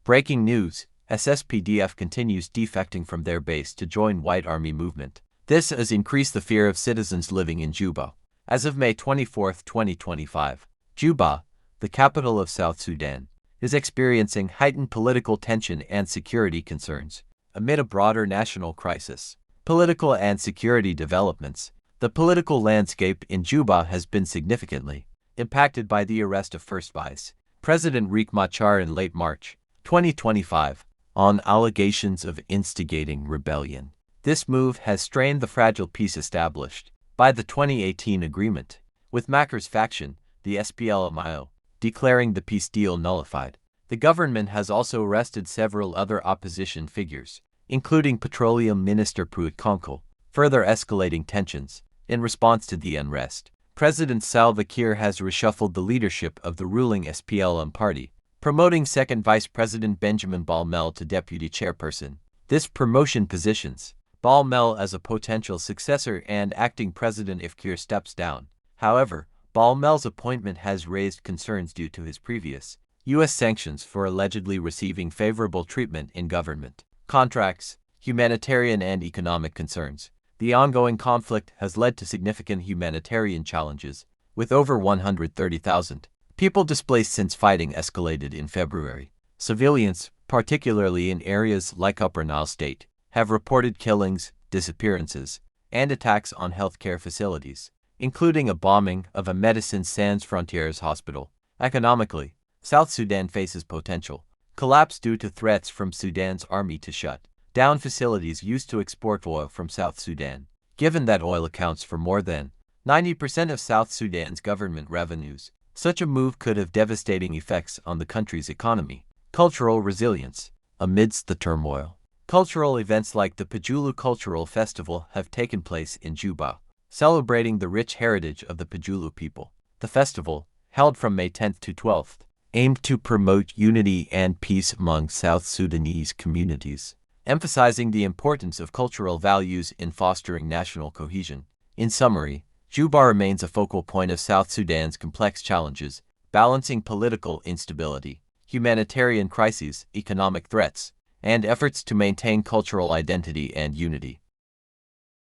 Breaking news: SSPDF continues defecting from their base to join White Army movement. This has increased the fear of citizens living in Juba. As of May 24, 2025, Juba, the capital of South Sudan, is experiencing heightened political tension and security concerns amid a broader national crisis. Political and security developments. The political landscape in Juba has been significantly impacted by the arrest of First Vice President Riek Machar in late March 2025 on allegations of instigating rebellion. This move has strained the fragile peace established by the 2018 agreement, with Machar's faction, the SPLM-IO, declaring the peace deal nullified. The government has also arrested several other opposition figures, including Petroleum Minister Pruitt Konkol, further escalating tensions. In response to the unrest, President Salva Kiir has reshuffled the leadership of the ruling SPLM party, promoting second Vice President Benjamin Balmel to deputy chairperson. This promotion positions Balmel as a potential successor and acting president if Kiir steps down. However, Balmel's appointment has raised concerns due to his previous U.S. sanctions for allegedly receiving favorable treatment in government contracts, humanitarian and economic concerns. The ongoing conflict has led to significant humanitarian challenges, with over 130,000 people displaced since fighting escalated in February. Civilians, particularly in areas like Upper Nile State, have reported killings, disappearances, and attacks on healthcare facilities, including a bombing of a Médecins Sans Frontières hospital. Economically, South Sudan faces potential collapse due to threats from Sudan's army to shut down facilities used to export oil from South Sudan. Given that oil accounts for more than 90% of South Sudan's government revenues, such a move could have devastating effects on the country's economy. Cultural resilience. Amidst the turmoil, cultural events like the Pajulu Cultural Festival have taken place in Juba, celebrating the rich heritage of the Pajulu people. The festival, held from May 10th to 12th, aimed to promote unity and peace among South Sudanese communities, emphasizing the importance of cultural values in fostering national cohesion. In summary, Juba remains a focal point of South Sudan's complex challenges, balancing political instability, humanitarian crises, economic threats, and efforts to maintain cultural identity and unity.